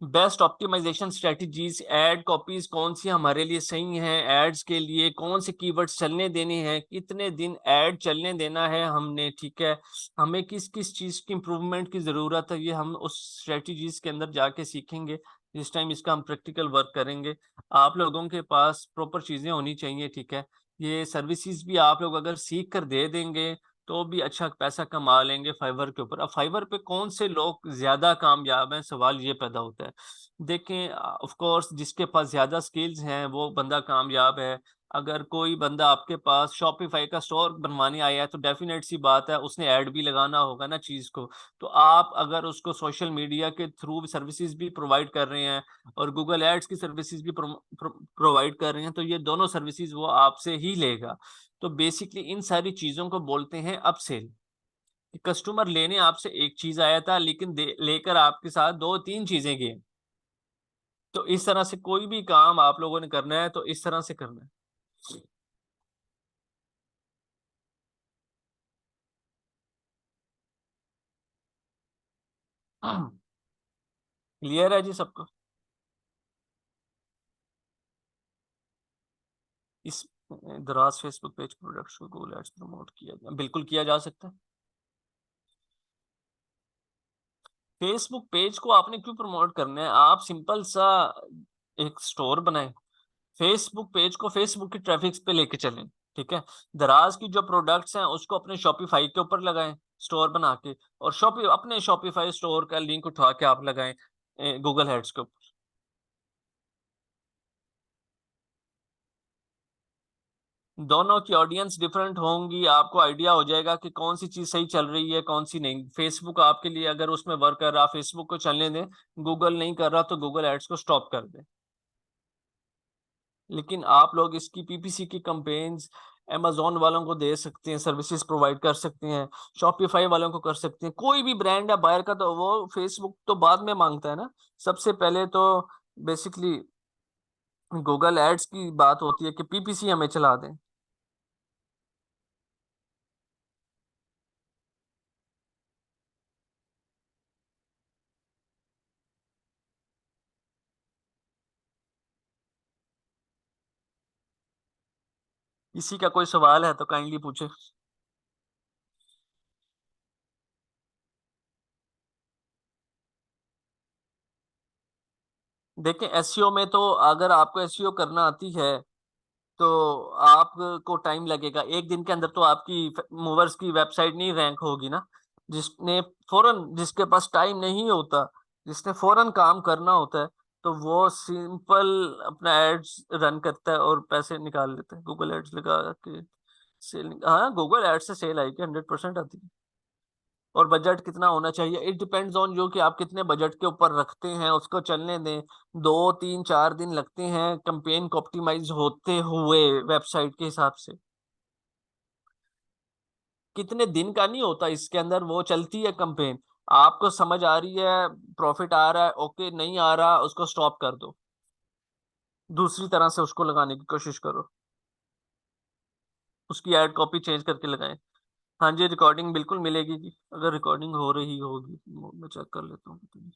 Best optimisation strategies, ad copies कौन सी हमारे लिए सही हैं एड्स के लिए, कौन से कीवर्ड्स चलने देने हैं, कितने दिन एड चलने देना है हमने, ठीक है। हमें किस किस चीज़ की इंप्रूवमेंट की ज़रूरत है, ये हम उस स्ट्रेटजीज के अंदर जाके सीखेंगे जिस टाइम इसका हम प्रैक्टिकल वर्क करेंगे। आप लोगों के पास प्रॉपर चीज़ें होनी चाहिए, ठीक है। ये सर्विसेज भी आप लोग अगर सीख कर दे देंगे तो भी अच्छा पैसा कमा लेंगे फाइवर के ऊपर। अब फाइवर पे कौन से लोग ज्यादा कामयाब हैं, सवाल ये पैदा होता है। देखें, ऑफ कोर्स जिसके पास ज्यादा स्किल्स हैं वो बंदा कामयाब है। अगर कोई बंदा आपके पास शॉपिफाई का स्टोर बनवाने आया है तो डेफिनेट सी बात है उसने ऐड भी लगाना होगा ना चीज को। तो आप अगर उसको सोशल मीडिया के थ्रू सर्विसेज भी प्रोवाइड कर रहे हैं और गूगल एड्स की सर्विसेज भी प्रोवाइड कर रहे हैं तो ये दोनों सर्विसेज वो आपसे ही लेगा। तो बेसिकली इन सारी चीजों को बोलते हैं अपसेल। कस्टमर लेने आपसे एक चीज आया था लेकिन लेकर आपके साथ दो तीन चीजें गए। तो इस तरह से कोई भी काम आप लोगों ने करना है तो इस तरह से करना है। क्लियर है जी सबको? इस दराज फेसबुक पेज प्रोडक्ट्स को गूगल एड्स प्रमोट किया, बिल्कुल किया जा सकता है। फेसबुक पेज को आपने क्यों प्रमोट करना है? आप सिंपल सा एक स्टोर बनाएं, फेसबुक पेज को फेसबुक की ट्रैफिक पे लेके चलें, ठीक है। दराज की जो प्रोडक्ट्स हैं उसको अपने शॉपिफाई के ऊपर लगाएं, स्टोर बना के, और अपने शॉपिफाई स्टोर का लिंक उठा के आप लगाएं गूगल एड्स के ऊपर। दोनों की ऑडियंस डिफरेंट होंगी, आपको आइडिया हो जाएगा कि कौन सी चीज सही चल रही है कौन सी नहीं। फेसबुक आपके लिए अगर उसमें वर्क कर रहा, फेसबुक को चलने दें, गूगल नहीं कर रहा तो गूगल एड्स को स्टॉप कर दें। लेकिन आप लोग इसकी पीपीसी की कंपेन्स amazon वालों को दे सकते हैं, सर्विसेज प्रोवाइड कर सकते हैं, शॉपिफाई वालों को कर सकते हैं। कोई भी ब्रांड है बायर का तो वो फेसबुक तो बाद में मांगता है ना, सबसे पहले तो बेसिकली गूगल एड्स की बात होती है कि पीपीसी हमें चला दें। किसी का कोई सवाल है तो काइंडली पूछे। देखें, एसईओ में तो अगर आपको एसईओ करना आती है तो आपको टाइम लगेगा। एक दिन के अंदर तो आपकी मूवर्स की वेबसाइट नहीं रैंक होगी ना। जिसके पास टाइम नहीं होता, जिसने फौरन काम करना होता है, तो वो सिंपल अपना एड्स रन करता है और पैसे निकाल लेता है गूगल एड्स लगा के। सेल, हाँ, गूगल एड्स से सेल आएगी, 100% आती है। और बजट कितना होना चाहिए, इट डिपेंड्स ऑन जो कि आप कितने बजट के ऊपर रखते हैं, उसको चलने दें। 2 3 4 दिन लगते हैं कैंपेन को ऑप्टिमाइज होते हुए वेबसाइट के हिसाब से। कितने दिन का नहीं होता, इसके अंदर वो चलती है कैंपेन। आपको समझ आ रही है, प्रॉफिट आ रहा है, ओके, नहीं आ रहा उसको स्टॉप कर दो, दूसरी तरह से उसको लगाने की कोशिश करो, उसकी एड कॉपी चेंज करके लगाएं। हाँ जी, रिकॉर्डिंग बिल्कुल मिलेगी जी, अगर रिकॉर्डिंग हो रही होगी मैं चेक कर लेता हूँ।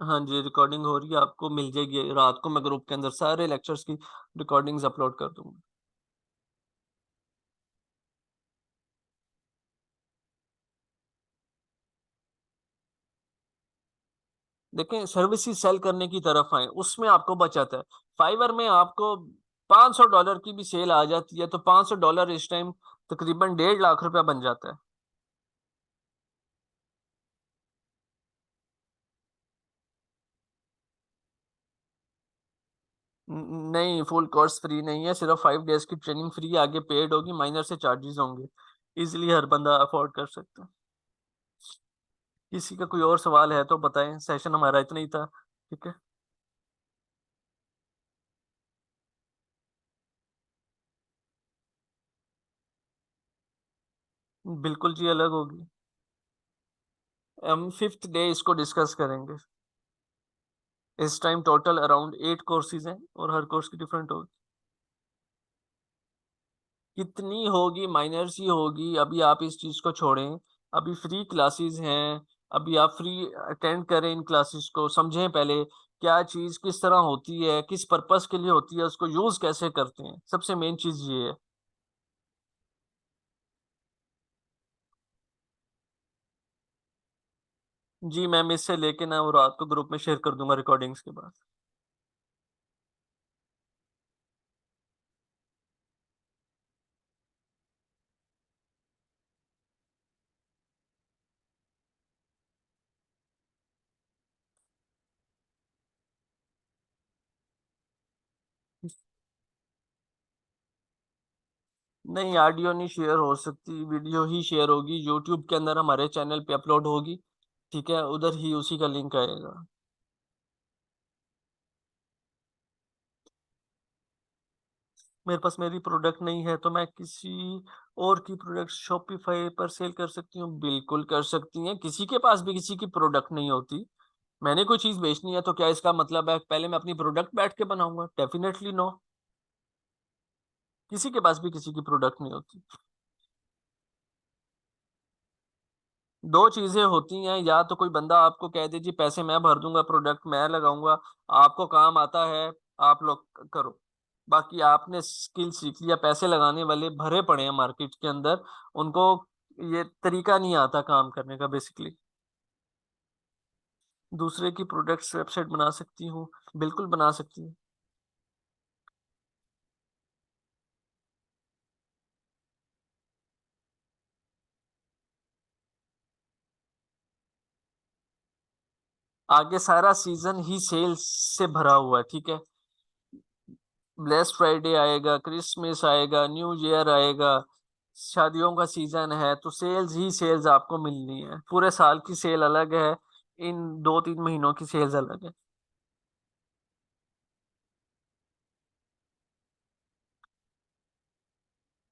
हाँ जी, रिकॉर्डिंग हो रही है, आपको मिल जाएगी रात को। मैं ग्रुप के अंदर सारे लेक्चर्स की रिकॉर्डिंग्स अपलोड कर दूंगा। देखें, सर्विसेज सेल करने की तरफ आए, उसमें आपको बचत है। फाइवर में आपको $500 की भी सेल आ जाती है तो $500 इस टाइम तकरीबन 1.5 लाख बन जाता है। नहीं, फुल कोर्स फ्री नहीं है, सिर्फ 5 डेज की ट्रेनिंग फ्री है, आगे पेड होगी, माइनर से चार्जेस होंगे। इजिली हर बंदा अफोर्ड कर सकता है। किसी का कोई और सवाल है तो बताएं, सेशन हमारा इतना ही था। ठीक है। बिल्कुल जी, अलग होगी। हम 5th डे इसको डिस्कस करेंगे। इस टाइम टोटल अराउंड 8 कोर्सेज हैं और हर कोर्स की डिफरेंट होगी। कितनी होगी, माइनर्स ही होगी। अभी आप इस चीज को छोड़ें, अभी फ्री क्लासेस हैं। अभी आप फ्री अटेंड करें इन क्लासेस को, समझें पहले क्या चीज किस तरह होती है, किस पर्पस के लिए होती है, उसको यूज कैसे करते हैं, सबसे मेन चीज ये है। जी, मैम, इससे लेके ना वो रात को ग्रुप में शेयर कर दूंगा रिकॉर्डिंग्स के बाद। नहीं, ऑडियो नहीं शेयर हो सकती, वीडियो ही शेयर होगी। यूट्यूब के अंदर हमारे चैनल पे अपलोड होगी। ठीक है, उधर ही उसी का लिंक आएगा। मेरे पास मेरी प्रोडक्ट नहीं है तो मैं किसी और की प्रोडक्ट शॉपिफाई पर सेल कर सकती हूँ, बिल्कुल कर सकती हैं। किसी के पास भी किसी की प्रोडक्ट नहीं होती। मैंने कोई चीज बेचनी है तो क्या इसका मतलब है पहले मैं अपनी प्रोडक्ट बैठ के बनाऊंगा? Definitely no. किसी के पास भी किसी की प्रोडक्ट नहीं होती। दो चीजें होती हैं, या तो कोई बंदा आपको कह दे जी पैसे मैं भर दूंगा, प्रोडक्ट मैं लगाऊंगा, आपको काम आता है, आप लोग करो। बाकी आपने स्किल सीख लिया, पैसे लगाने वाले भरे पड़े हैं मार्केट के अंदर, उनको ये तरीका नहीं आता काम करने का बेसिकली। दूसरे की प्रोडक्ट्स वेबसाइट बना सकती हूँ, बिल्कुल बना सकती हूँ। आगे सारा सीजन ही सेल्स से भरा हुआ है, ठीक है। ब्लैक फ्राइडे आएगा, क्रिसमस आएगा, न्यू ईयर आएगा, शादियों का सीजन है, तो सेल्स ही सेल्स आपको मिलनी है। पूरे साल की सेल अलग है, इन 2-3 महीनों की सेल्स अलग है।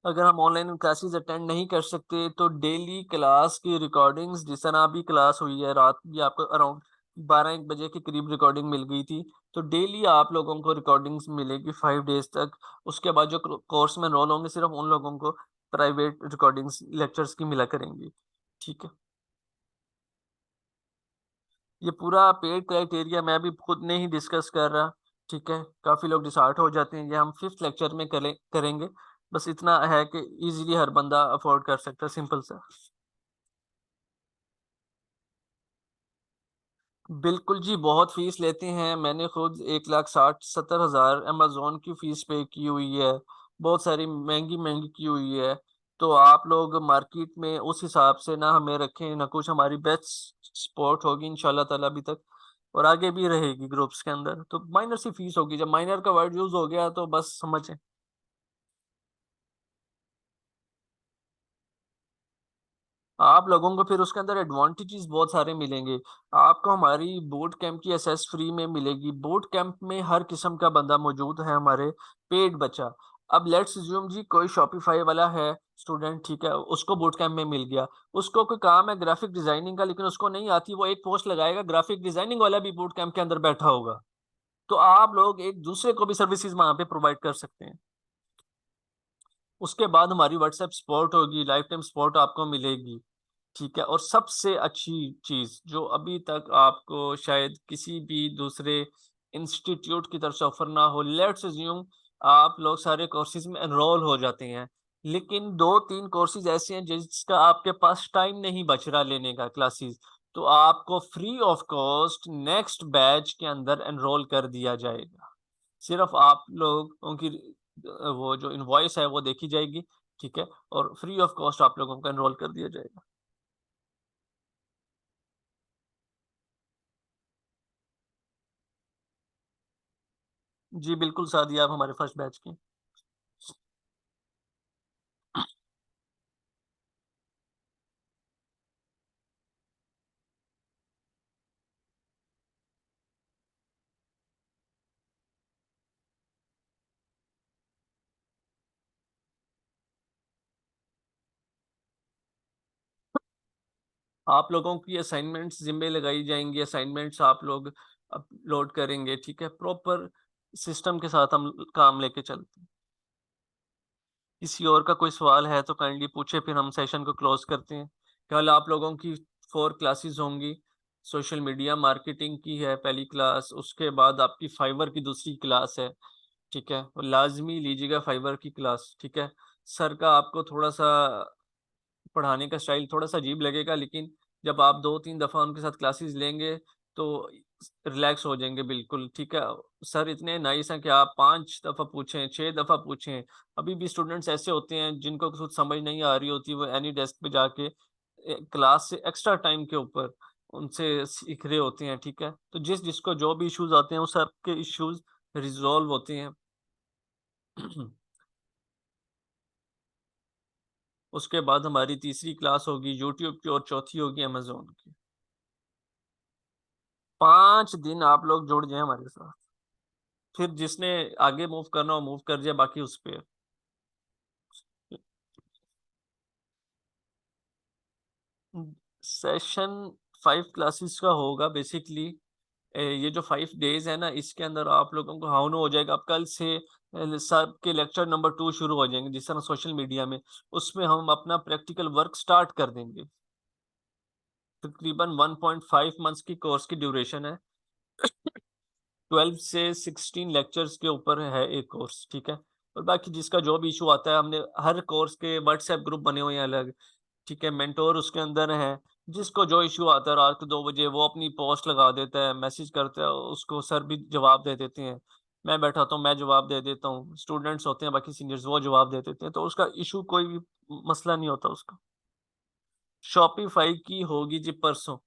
अगर हम ऑनलाइन क्लासेस अटेंड नहीं कर सकते तो डेली क्लास की रिकॉर्डिंग्स, जिस तरह अभी क्लास हुई है रात भी आपको अराउंड 12-1 बजे के करीब रिकॉर्डिंग मिल गई थी, तो डेली आप लोगों को रिकॉर्डिंग्स मिलेगी 5 डेज तक। उसके बाद जो कोर्स में एनरोल होंगे सिर्फ उन लोगों को प्राइवेट रिकॉर्डिंग्स लेक्चर्स की मिला करेंगी। ठीक है। ये पूरा पेड क्राइटेरिया मैं भी खुद नहीं डिस्कस कर रहा। ठीक है, काफी लोग डिसहार्ट हो जाते हैं, ये हम 5th लेक्चर में करेंगे। बस इतना है कि इजीली हर बंदा अफोर्ड कर सकता है, सिंपल सा। बिल्कुल जी, बहुत फीस लेते हैं। मैंने खुद 1,60,70,000 अमेजोन की फीस पे की हुई है। बहुत सारी महंगी महंगी की हुई है। तो आप लोग मार्केट में उस हिसाब से ना हमें रखें ना कुछ, हमारी बेस्ट सपोर्ट होगी इंशाल्लाह ताला अभी तक, और आगे भी रहेगी ग्रुप्स के अंदर। तो माइनर सी फीस होगी, जब माइनर का वर्ड यूज हो गया तो बस समझें। आप लोगों को फिर उसके अंदर एडवांटेजेस बहुत सारे मिलेंगे। आपको हमारी बूट कैंप की एसेस फ्री में मिलेगी। बूट कैंप में हर किस्म का बंदा मौजूद है हमारे, पेड बच्चा। अब लेट्स अज्यूम जी कोई शॉपिफाई वाला है स्टूडेंट, ठीक है, उसको बूट कैंप में मिल गया। उसको कोई काम है ग्राफिक डिजाइनिंग का, लेकिन उसको नहीं आती, वो एक पोस्ट लगाएगा, ग्राफिक डिजाइनिंग वाला भी बूट कैंप के अंदर बैठा होगा। तो आप लोग एक दूसरे को भी सर्विसेज वहां पे प्रोवाइड कर सकते हैं। उसके बाद हमारी व्हाट्सएप सपोर्ट होगी, लाइफ टाइम सपोर्ट आपको मिलेगी। ठीक है, और सबसे अच्छी चीज जो अभी तक आपको शायद किसी भी दूसरे इंस्टीट्यूट की तरफ से ऑफर ना हो, लेट्स अज्यूम आप लोग सारे कोर्सेज में एनरोल हो जाते हैं, लेकिन 2-3 कोर्सेज ऐसे हैं जिसका आपके पास टाइम नहीं बच रहा लेने का क्लासेस, तो आपको free of cost next batch के अंदर एनरोल कर दिया जाएगा। सिर्फ आप लोगों की वो जो इनवॉइस है वो देखी जाएगी। ठीक है, और फ्री ऑफ कॉस्ट आप लोगों को एनरोल कर दिया जाएगा। जी बिल्कुल सादी, आप हमारे फर्स्ट बैच की। आप लोगों की असाइनमेंट्स जिम्मे लगाई जाएंगी, असाइनमेंट्स आप लोग अपलोड करेंगे। ठीक है, प्रॉपर सिस्टम के साथ हम काम लेके चलते हैं। किसी और का कोई सवाल है तो काइंडली पूछे, फिर हम सेशन को क्लोज करते हैं। कल आप लोगों की 4 क्लासेस होंगी। सोशल मीडिया मार्केटिंग की है पहली क्लास, उसके बाद आपकी फाइवर की दूसरी क्लास है। ठीक है, और लाजमी लीजिएगा फाइवर की क्लास। ठीक है, सर का आपको थोड़ा सा पढ़ाने का स्टाइल थोड़ा सा अजीब लगेगा, लेकिन जब आप 2-3 दफा उनके साथ क्लासेस लेंगे तो रिलैक्स हो जाएंगे बिल्कुल। ठीक है, सर इतने नाइस हैं कि आप 5 दफा पूछें, 6 दफा पूछें। अभी भी स्टूडेंट्स ऐसे होते हैं जिनको कुछ समझ नहीं आ रही होती, वो एनी डेस्क पे जाके क्लास से एक्स्ट्रा टाइम के ऊपर उनसे सीख रहे होते हैं। ठीक है, तो जिस जिसको जो भी इश्यूज आते हैं वो सबके इश्यूज रिजॉल्व होते हैं। उसके बाद हमारी तीसरी क्लास होगी यूट्यूब की, और चौथी होगी अमेजोन की। 5 दिन आप लोग जुड़ जाए हमारे साथ, फिर जिसने आगे मूव करना हो मूव कर जाए, बाकी उस पे। सेशन 5 क्लासेस का होगा बेसिकली। ये जो 5 डेज है ना, इसके अंदर आप लोगों को हाउ नो हो जाएगा। अब कल से सबके लेक्चर नंबर 2 शुरू हो जाएंगे, जिस तरह सोशल मीडिया में, उसमें हम अपना प्रैक्टिकल वर्क स्टार्ट कर देंगे। तकरीबन 1.5 मंथ्स की कोर्स की ड्यूरेशन है। 12 से 16 लेक्चर्स के ऊपर है एक कोर्स। ठीक है, और बाकी जिसका जो भी इशू आता है, हमने हर कोर्स के व्हाट्सएप ग्रुप बने हुए हैं अलग। ठीक है, मेंटोर उसके अंदर है। जिसको जो इशू आता है रात को 2 बजे वो अपनी पोस्ट लगा देता है, मैसेज करता है, उसको सर भी जवाब दे देते हैं। मैं बैठा तो मैं जवाब दे देता हूँ, स्टूडेंट्स होते हैं बाकी सीनियर्स वो जवाब दे देते हैं, तो उसका इशू कोई भी मसला नहीं होता उसका। शॉपिफाई की होगी जी परसों।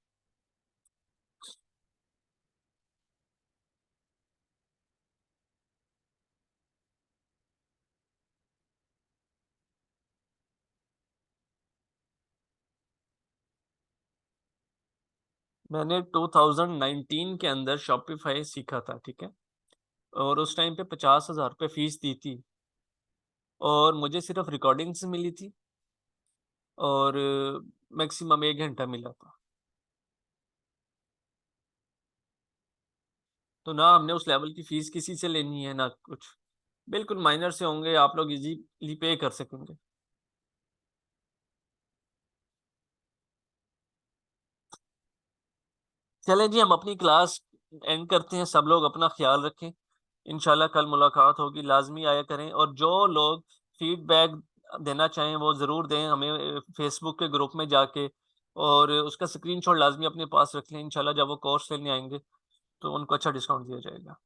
मैंने 2019 के अंदर शॉपिफाई सीखा था, ठीक है। और उस टाइम पे 50,000 रुपये फीस दी थी, और मुझे सिर्फ रिकॉर्डिंग्स मिली थी, और मैक्सिमम 1 घंटा मिला था। तो ना हमने उस लेवल की फीस किसी से लेनी है ना कुछ। बिल्कुल माइनर से होंगे, आप लोग इजीली पे कर सकेंगे। चलें जी, हम अपनी क्लास एंड करते हैं। सब लोग अपना ख्याल रखें। इंशाल्लाह कल मुलाकात होगी, लाजमी आया करें। और जो लोग फीडबैक देना चाहें वो ज़रूर दें हमें फेसबुक के ग्रुप में जाके, और उसका स्क्रीनशॉट लाजमी अपने पास रख लें। इंशाल्लाह जब वो कोर्स लेने आएंगे तो उनको अच्छा डिस्काउंट दिया जाएगा।